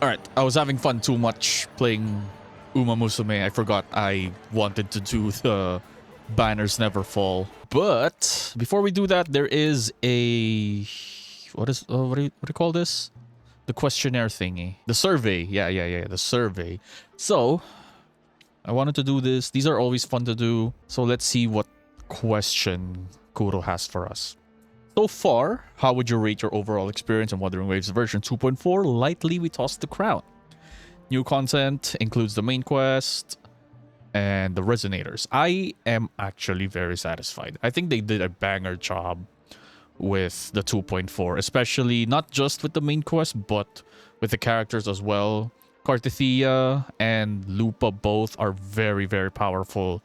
Alright, I was having fun too much playing Uma Musume. I forgot I wanted to do the Banners Never Fall. But before we do that, there is a... What do you call this? The questionnaire thingy. The survey. Yeah, the survey. So, I wanted to do this. These are always fun to do. So let's see what question Kuro has for us. So far, how would you rate your overall experience in Wuthering Waves version 2.4? Lightly, we tossed the crown. New content includes the main quest and the resonators. I am actually very satisfied. I think they did a banger job with the 2.4, especially not just with the main quest, but with the characters as well. Cartithia and Lupa both are very, very powerful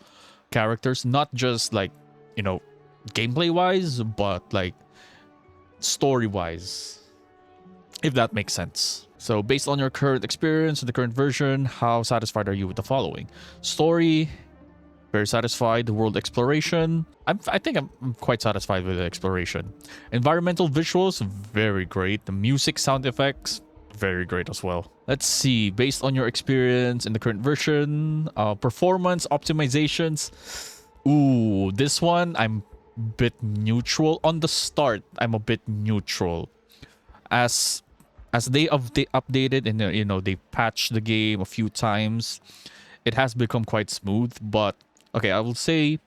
characters. Not just like, you know, gameplay-wise, but like story-wise, if that makes sense. So based on your current experience in the current version, how satisfied are you with the following? Story, very satisfied. World exploration, I think I'm quite satisfied with the exploration. Environmental visuals, very great. The music sound effects, very great as well. Let's see, based on your experience in the current version, performance optimizations. Ooh, this one I'm bit neutral. On the start, I'm a bit neutral. As they updated and you know, they patched the game a few times, it has become quite smooth. But okay, I will say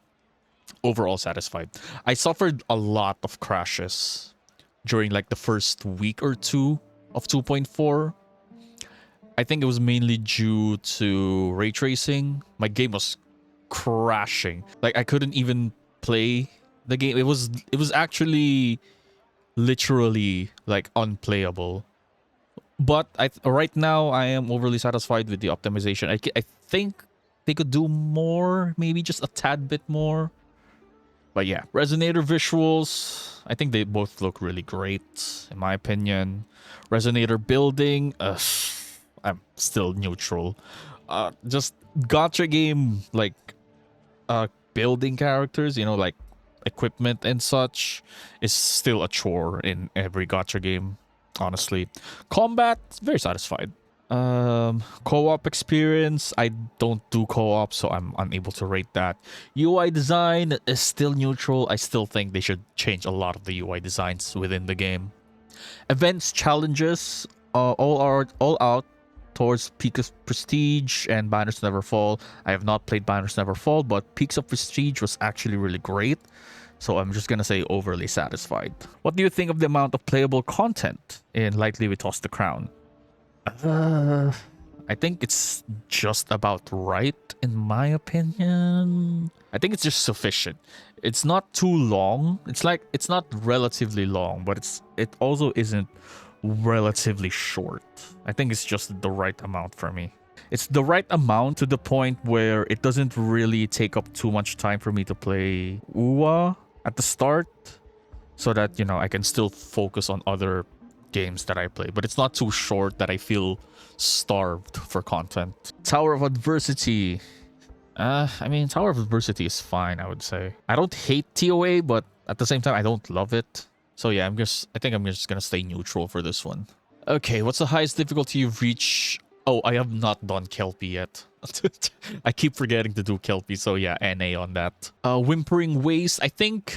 overall satisfied. I suffered a lot of crashes during like the first week or two of 2.4. I think it was mainly due to ray tracing. My game was crashing. Like I couldn't even play the game. It was actually literally like unplayable. But right now I am overly satisfied with the optimization. I think they could do more, maybe just a tad bit more. But yeah, resonator visuals, I think they both look really great in my opinion. Resonator building, I'm still neutral. Just gacha game like building characters, you know, like equipment and such, is still a chore in every gacha game, honestly. Combat, very satisfied. Co-op experience, I don't do co-op, so I'm unable to rate that. UI design is still neutral. I still think they should change a lot of the UI designs within the game. Events, challenges, all out towards Peak of Prestige and Banners Never Fall. I have not played Banners Never Fall, but Peaks of Prestige was actually really great. So I'm just gonna say overly satisfied. What do you think of the amount of playable content in Lightly We Toss the Crown? I think it's just about right, in my opinion. I think it's just sufficient. It's not too long. It's like, it's not relatively long, but it also isn't relatively short. I think it's just the right amount for me. It's the right amount to the point where it doesn't really take up too much time for me to play UA at the start, so that, you know, I can still focus on other games that I play. But it's not too short that I feel starved for content. Tower of Adversity. I mean, Tower of Adversity is fine, I would say. I don't hate TOA, but at the same time, I don't love it. So yeah, I think I'm just gonna stay neutral for this one. Okay, what's the highest difficulty you've reached? Oh, I have not done Kelpie yet. I keep forgetting to do Kelpie, so yeah, NA on that. Whimpering Waste. I think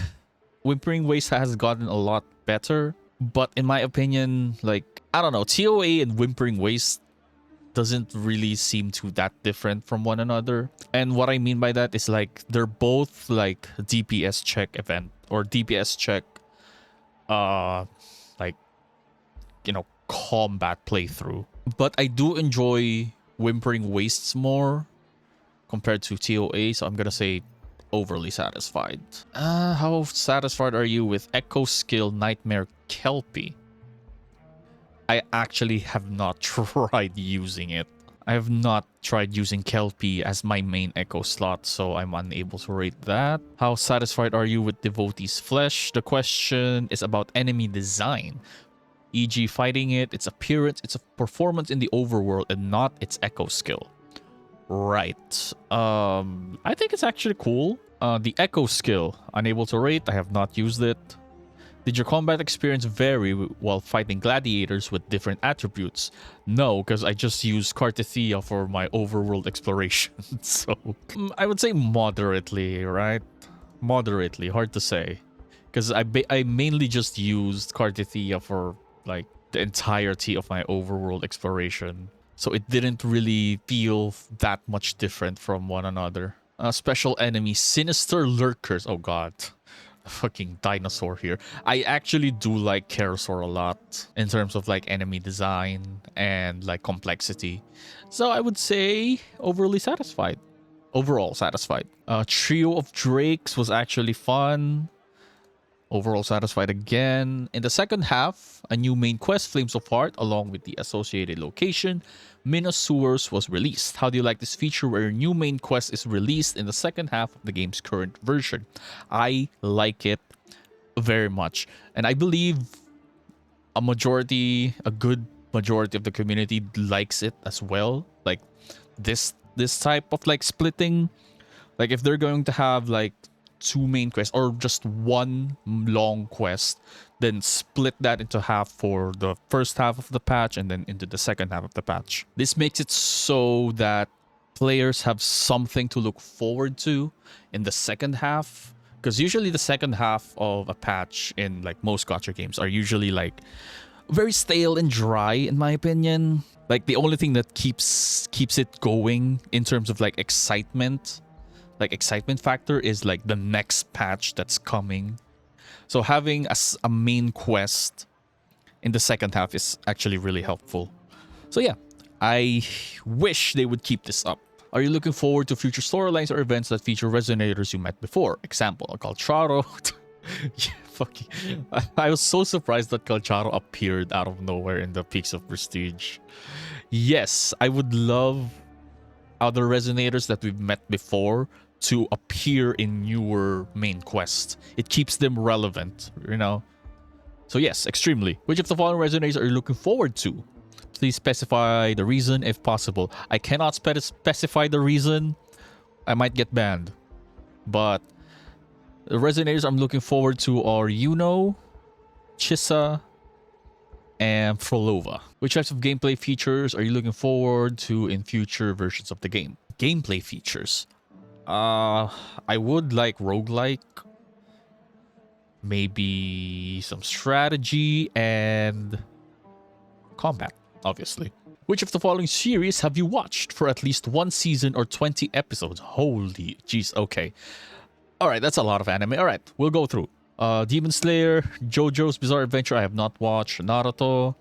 Whimpering Waste has gotten a lot better. But in my opinion, like, I don't know, TOA and Whimpering Waste doesn't really seem too that different from one another. And what I mean by that is like, they're both like DPS check event or DPS check, like, you know, combat playthrough. But I do enjoy Whimpering Wastes more compared to TOA, so I'm gonna say overly satisfied. How satisfied are you with Echo Skill Nightmare Kelpie? I actually have not tried using it. I have not tried using Kelpie as my main Echo slot, so I'm unable to rate that. How satisfied are you with Devotee's Flesh? The question is about enemy design, e.g. fighting it, its appearance, its performance in the overworld, and not its Echo skill. Right. I think it's actually cool. The Echo skill, unable to rate. I have not used it. Did your combat experience vary while fighting gladiators with different attributes? No, because I just used Cartithia for my overworld exploration. So I would say moderately, right? Moderately, hard to say. Because I mainly just used Cartithia for like the entirety of my overworld exploration. So it didn't really feel that much different from one another. Special enemy, sinister lurkers. Oh god. Fucking dinosaur here. I actually do like Kerasaur a lot in terms of like enemy design and like complexity. So I would say overly satisfied. Overall satisfied. Trio of Drakes was actually fun. Overall satisfied again. In the second half, a new main quest, Flames of Heart, along with the associated location, Minas Sewers, was released. How do you like this feature where a new main quest is released in the second half of the game's current version? I like it very much. And I believe a good majority of the community likes it as well. Like this type of like splitting. Like if they're going to have like two main quests or just one long quest, then split that into half for the first half of the patch and then into the second half of the patch. This makes it so that players have something to look forward to in the second half, because usually the second half of a patch in like most gacha games are usually like very stale and dry, in my opinion. Like the only thing that keeps it going in terms of like excitement factor is like the next patch that's coming. So having a main quest in the second half is actually really helpful. So yeah, I wish they would keep this up. Are you looking forward to future storylines or events that feature resonators you met before? Example, Calcharo. Yeah, fucking. I was so surprised that Calcharo appeared out of nowhere in the Peaks of Prestige. Yes, I would love other resonators that we've met before to appear in newer main quests. It keeps them relevant, you know? So yes, extremely. Which of the following resonators are you looking forward to? Please specify the reason if possible. I cannot specify the reason. I might get banned. But the resonators I'm looking forward to are Yuno, Chissa, and Frolova. Which types of gameplay features are you looking forward to in future versions of the game? Gameplay features. I would like roguelike. Maybe some strategy and combat, obviously. Which of the following series have you watched for at least one season or 20 episodes? Holy jeez, okay. Alright, that's a lot of anime. Alright, we'll go through. Demon Slayer, JoJo's Bizarre Adventure, I have not watched. Naruto,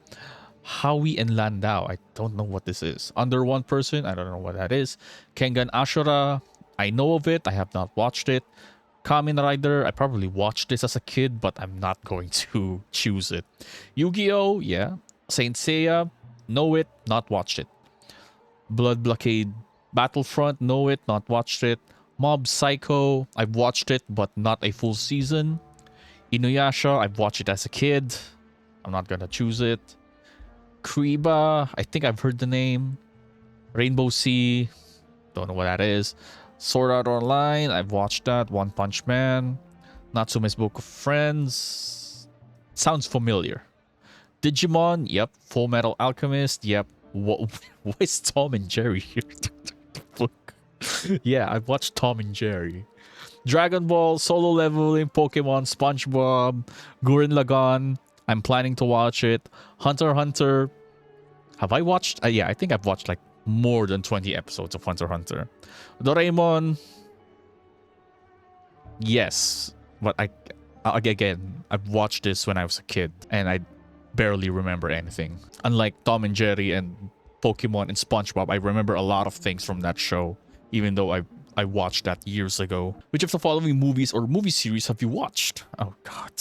Howie and Landau, I don't know what this is. Under One Person, I don't know what that is. Kengan Ashura, I know of it, I have not watched it. Kamen Rider, I probably watched this as a kid, but I'm not going to choose it. Yu-Gi-Oh, yeah. Saint Seiya, know it, not watched it. Blood Blockade Battlefront, know it, not watched it. Mob Psycho, I've watched it, but not a full season. Inuyasha, I've watched it as a kid. I'm not gonna choose it. Kriba, I think I've heard the name. Rainbow Sea, don't know what that is. Sword Art Online, I've watched that. One Punch Man. Natsume's Book of Friends. Sounds familiar. Digimon, yep. Full Metal Alchemist, yep. What is Tom and Jerry here? Yeah, I've watched Tom and Jerry. Dragon Ball, Solo Leveling, Pokemon, SpongeBob, Gurren Lagann. I'm planning to watch it. Hunter x Hunter. Have I watched? Yeah, I think I've watched like more than 20 episodes of Hunter x Hunter. Doraemon. Yes, but again, I've watched this when I was a kid and I barely remember anything. Unlike Tom and Jerry and Pokemon and SpongeBob, I remember a lot of things from that show, even though I watched that years ago. Which of the following movies or movie series have you watched? Oh god.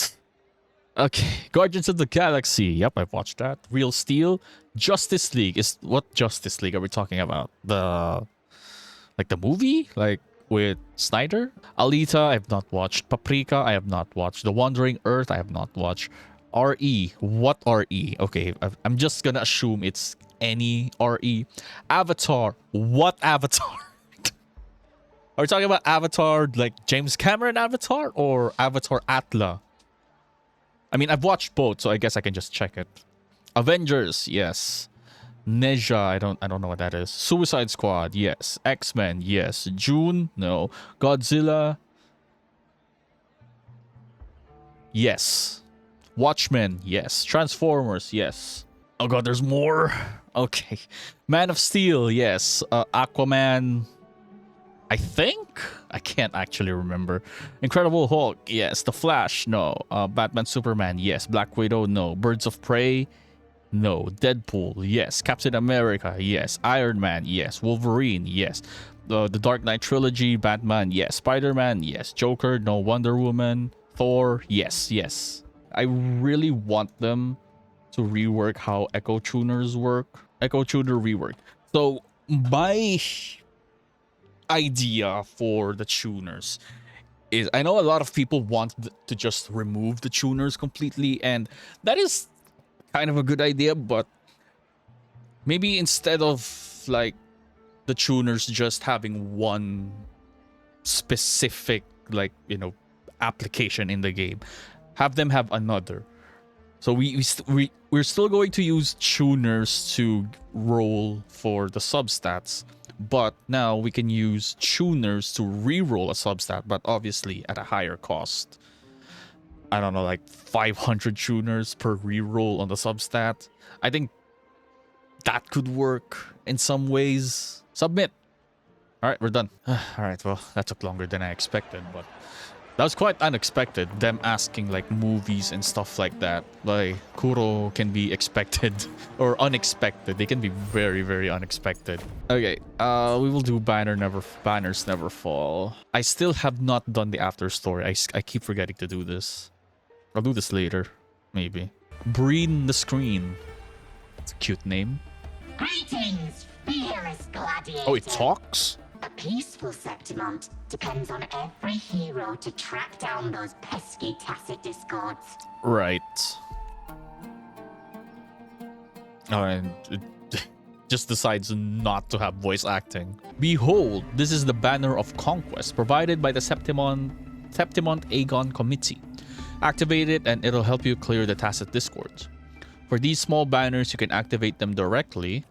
Okay, Guardians of the Galaxy. Yep, I've watched that. Real Steel. Justice League. What Justice League are we talking about? The movie? Like with Snyder? Alita, I have not watched. Paprika, I have not watched. The Wandering Earth, I have not watched. RE. What RE? Okay, I'm just gonna assume it's any RE. Avatar. What Avatar? Are we talking about Avatar like James Cameron Avatar or Avatar Atla? I mean, I've watched both, so I guess I can just check it. Avengers, yes. Neja, I don't know what that is. Suicide Squad, yes. X-Men, yes. June, no. Godzilla, yes. Watchmen, yes. Transformers, yes. Oh god, there's more. Okay. Man of Steel, yes. Aquaman, I think? I can't actually remember. Incredible Hulk, yes. The Flash, no. Batman, Superman, yes. Black Widow, no. Birds of Prey, no. Deadpool, yes. Captain America, yes. Iron Man, yes. Wolverine, yes. The Dark Knight trilogy, Batman, yes. Spider-Man, yes. Joker, no. Wonder Woman, Thor, yes, yes. I really want them to rework how Echo Tuners work. Echo Tuner rework. So my idea for the tuners is, I know a lot of people want to just remove the tuners completely, and that is kind of a good idea, but maybe instead of like the tuners just having one specific, like, you know, application in the game, have them have another. So we're still going to use tuners to roll for the substats, but now we can use tuners to re-roll a substat, but obviously at a higher cost. I don't know, like 500 tuners per re-roll on the substat. I think that could work in some ways. Submit. All right, we're done. All right, well, that took longer than I expected, but that was quite unexpected, them asking like movies and stuff like that. Like, Kuro can be expected or unexpected. They can be very, very unexpected. Okay, we will do Banners Never Fall. I still have not done the after story. I keep forgetting to do this. I'll do this later, maybe. Breen the Screen. It's a cute name. Greetings, fearless gladiator. Oh, it talks? A peaceful Septimont depends on every hero to track down those pesky tacit discords. Right. And it just decides not to have voice acting. Behold, this is the Banner of Conquest provided by the Septimont Aegon Committee. Activate it and it'll help you clear the tacit discords. For these small banners, you can activate them directly.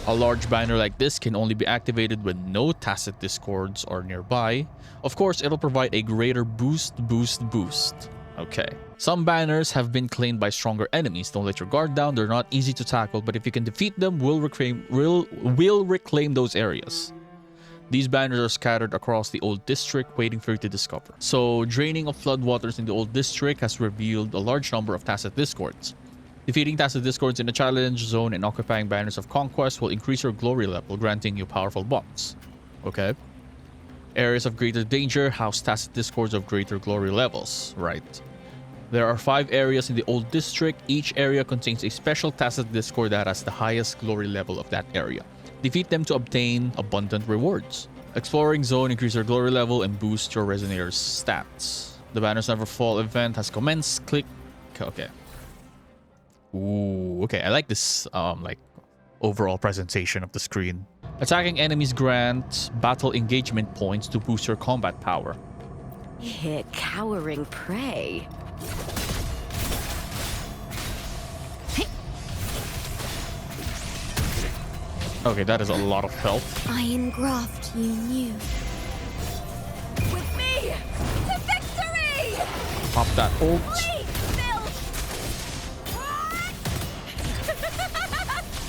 A large banner like this can only be activated when no tacit discords are nearby. Of course, it'll provide a greater boost. Okay. Some banners have been claimed by stronger enemies. Don't let your guard down. They're not easy to tackle, but if you can defeat them, we'll reclaim those areas. These banners are scattered across the old district, waiting for you to discover. So, draining of floodwaters in the old district has revealed a large number of tacit discords. Defeating tacit discords in the challenge zone and occupying banners of conquest will increase your glory level, granting you powerful buffs. Okay. Areas of greater danger house tacit discords of greater glory levels. Right. There are 5 areas in the old district. Each area contains a special tacit discord that has the highest glory level of that area. Defeat them to obtain abundant rewards. Exploring zone increase your glory level and boost your Resonator's stats. The Banners Never Fall event has commenced. Click. Okay. Ooh, okay. I like this like overall presentation of the screen. Attacking enemies grant battle engagement points to boost your combat power. Hit cowering prey. Okay, that is a lot of health. Iron graft you knew. With me to victory! Pop that ult.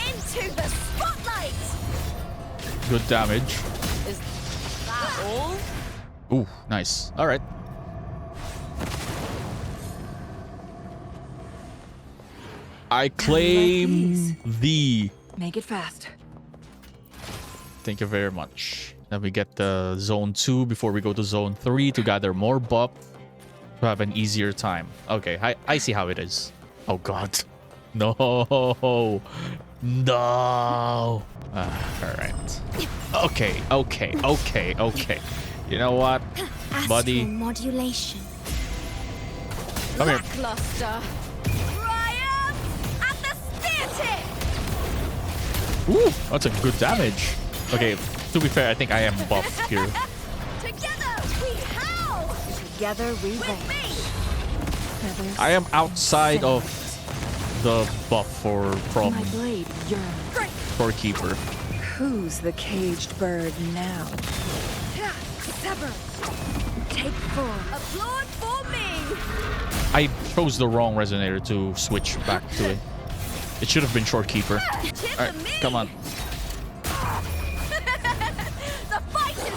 Into the spotlight! Good damage. Is that all? Ooh, nice. All right. I claim thee. Make it fast. Thank you very much. Then we get the zone 2 before we go to zone 3 to gather more buff to have an easier time. Okay, I see how it is. Oh god. No. No. Alright. Okay. You know what, buddy? Modulation. Come here. Lackluster. Triumph at the spear tip! Ooh, that's a good damage. Okay, to be fair, I think I am buffed here. Together we howl! Together we reign. feathers. I am outside of the buff from My blade yearns. Storekeeper. Who's the caged bird now? Sever. Take 4. Applaud for me. I chose the wrong resonator to switch back to it. It should have been Storekeeper. Alright, come on. The fight is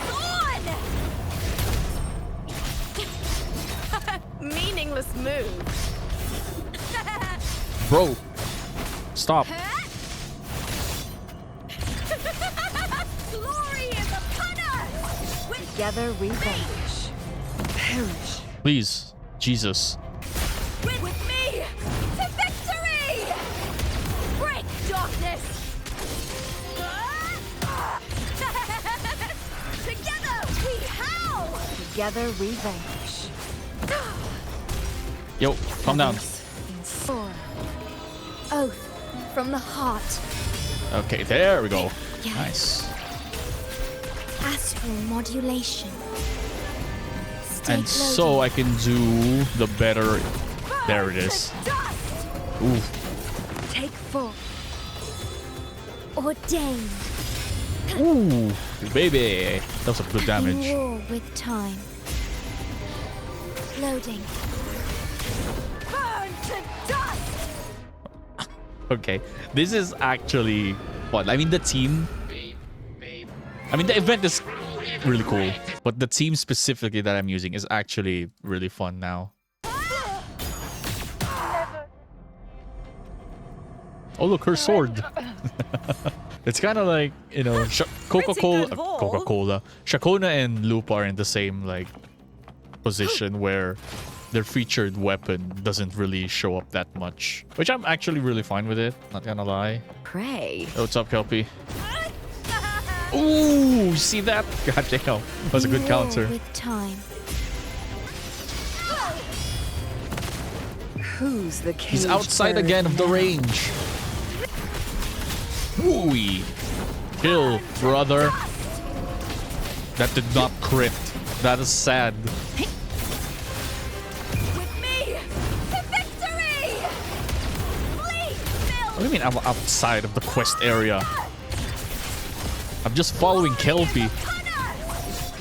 on. Meaningless move. Bro, stop. Glory is upon us. Together we vanish. Perish. Please, Jesus. With me to victory! Break darkness! Together we howl! Together we vanquish. Yo, calm down. Oath from the heart. Okay, there we go. Yeah. Nice. Astral modulation. And so I can do the better. There it is. Ooh. Take 4. Ordained. Ooh, baby. That was a good In damage. war with time. Loading. Burn to dust! Okay, this is actually fun. I mean, the team. I mean, the event is really cool, but the team specifically that I'm using is actually really fun now. Oh, look, her sword. It's kind of like, you know, Coca-Cola. Shakona and Loop are in the same, like, position where their featured weapon doesn't really show up that much. Which I'm actually really fine with it, not gonna lie. Pray. Oh, what's up, Kelpie? Ooh, see that? God damn. That was a good counter. With time. Who's the He's outside again of the range. Ooh. Kill, brother. That did not crit. That is sad. With me to victory! Please, What do you mean I'm outside of the quest area? I'm just following Kelpie.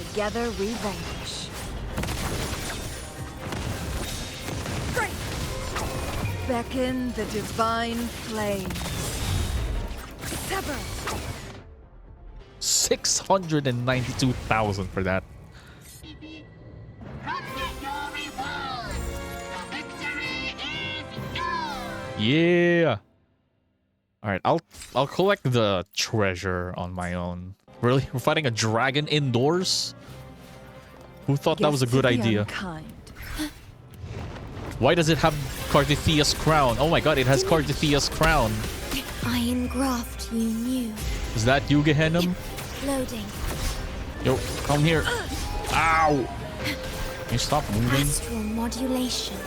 Together we vanquish. Beckon the divine flame. Sever. 692,000 for that. Yeah. All right, I'll collect the treasure on my own. Really? We're fighting a dragon indoors? Who thought that was a Gifts good of the idea? unkind. Why does it have Cardithea's crown? Oh my god, it has Cardithea's crown. Iron graft you knew. Is that you, Gehenna? Loading. Yo, come here. Ow! Can you stop moving? Astral modulation.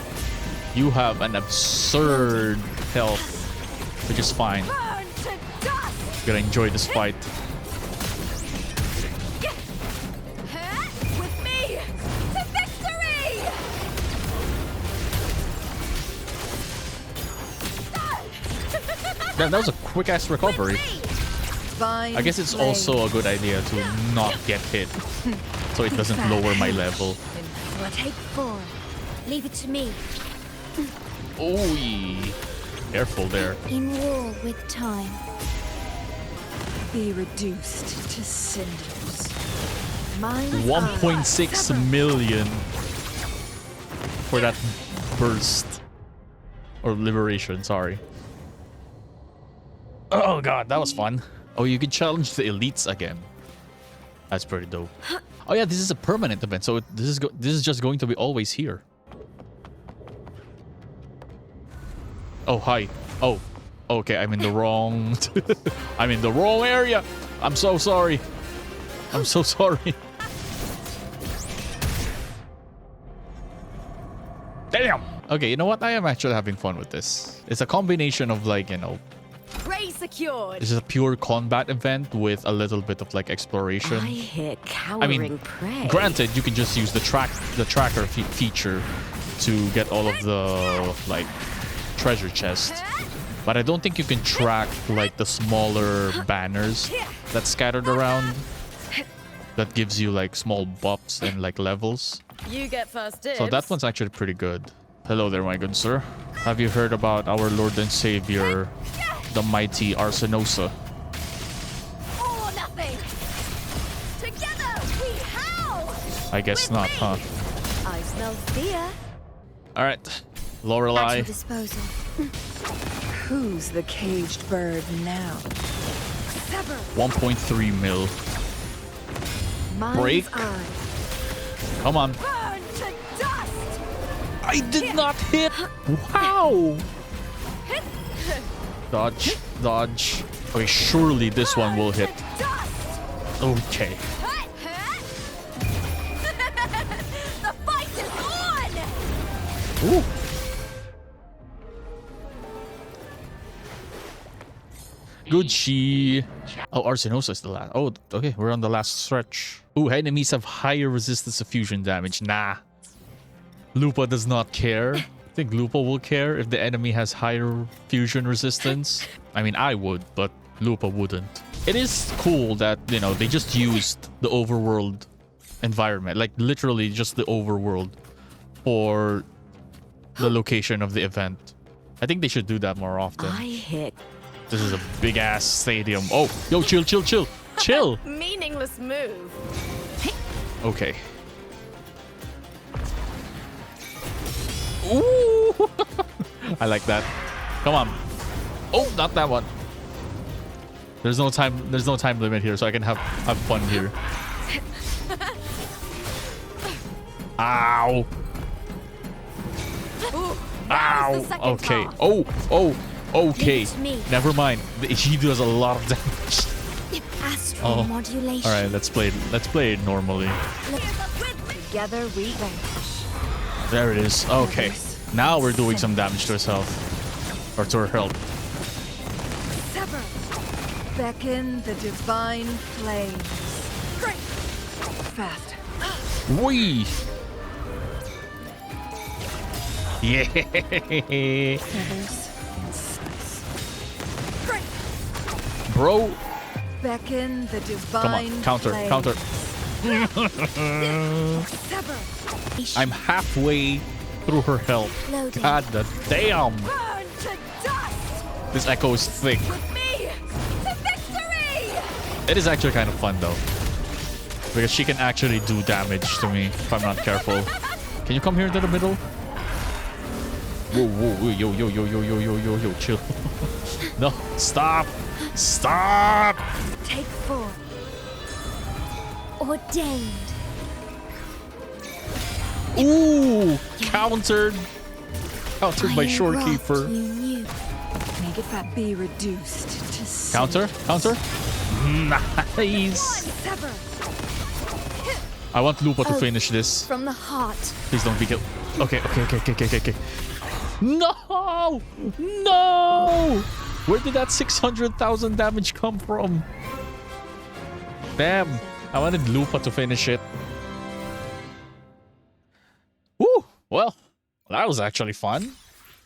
You have an absurd health, which is fine. Burn to dust! Gonna enjoy this fight. With me to victory! Damn, that was a quick-ass recovery. Divine I guess it's flame. also a good idea to not get hit, so it doesn't lower my level. Take 4. Leave it to me. Ooh, careful there. In war with time. Be reduced to cinders. Mind's 1.6 million for that burst. Or liberation, sorry. Oh god, that was fun. Oh, you can challenge the elites again. That's pretty dope. Oh yeah, this is a permanent event, so this is just going to be always here. Oh, hi. Oh, okay, I'm in the wrong... I'm in the wrong area. I'm so sorry. I'm so sorry. Damn! Okay, you know what? I am actually having fun with this. It's a combination of, like, you know... Prey secured. This is a pure combat event with a little bit of, like, exploration. I hear I cowering mean, prey. granted, you can just use the tracker feature to get all of the like treasure chests. But I don't think you can track like the smaller banners that's scattered around. That gives you like small buffs and like levels. You get first dibs. So that one's actually pretty good. Hello there, my good sir. Have you heard about our Lord and Savior, the mighty Arsenosa? All or nothing. Together we howl. I guess With not, me. huh? I smell fear. All right, At Lorelei. your disposal. Who's the caged bird now? Sever. 1.3 mil. Mind's Break. eye. Come on. Burn to dust. I did not hit. Wow. Dodge, dodge. Okay, surely this one will hit. Dust. Okay. The fight is on. Ooh. Good she. Oh, Arsenosa is the last. Oh, okay. We're on the last stretch. Ooh, enemies have higher resistance to fusion damage. Nah. Lupa does not care. I think Lupa will care if the enemy has higher fusion resistance. I mean, I would, but Lupa wouldn't. It is cool that, you know, they just used the overworld environment. Like, literally just the overworld for the location of the event. I think they should do that more often. I hit. This is a big ass stadium. Oh, yo, chill, chill, chill, chill. Meaningless move. Okay. Ooh, I like that. Come on. Oh, not that one. There's no time. There's no time limit here, so I can have fun here. Ow. Ooh, that was Ow. the second Okay. half. Oh. Okay. Leave it to me. Never mind. She does a lot of damage. Astral Oh. modulation. All right. Let's play it normally. Together we vanish. There it is. Okay. Now we're doing some damage to herself. Or to her health. Sever. Beckon the divine flames. Great. Fast. Whee! Yeah! Feathers and slice. Great. Bro! Beckon the divine Come on. Counter. flames. Counter. Sever. I'm halfway through her health. Loading. God damn! Burn to dust. This echo is thick. With me to victory. It is actually kind of fun though. Because she can actually do damage to me if I'm not careful. Can you come here into the middle? Whoa, whoa, yo, yo, yo, yo, yo, yo, yo, yo, chill. No, stop! Stop! Take 4. Ordained. Ooh! Countered! Countered by Iron Shorekeeper. wrath you knew. Make it that be reduced to Counter? cinders. Counter? Nice! Sever. I want Lupa to Oh. finish this. From the heart. Please don't be killed. Okay. No! No! Where did that 600,000 damage come from? Damn. I wanted Lupa to finish it. Woo! Well, that was actually fun.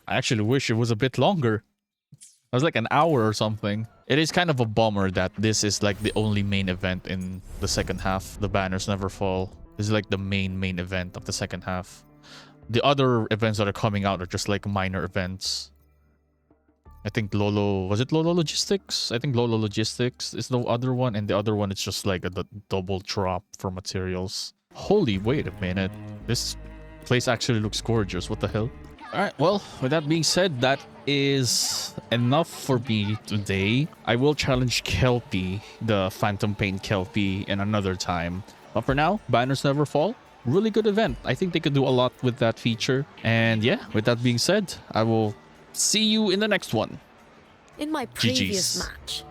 I actually wish it was a bit longer. It was like an hour or something. It is kind of a bummer that this is like the only main event in the second half. The banners never fall. This is like the main event of the second half. The other events that are coming out are just like minor events. I think Lolo... Was it Lolo Logistics? I think Lolo Logistics is the other one. And the other one is just like a double drop for materials. Holy, wait a minute. This place actually looks gorgeous. What the hell? Alright, well, with that being said, that is enough for me today. I will challenge Kelpie, the Phantom Pain Kelpie, in another time. But for now, Banners Never Fall. Really good event. I think they could do a lot with that feature. And yeah, with that being said, I will see you in the next one. In my previous GGs. match,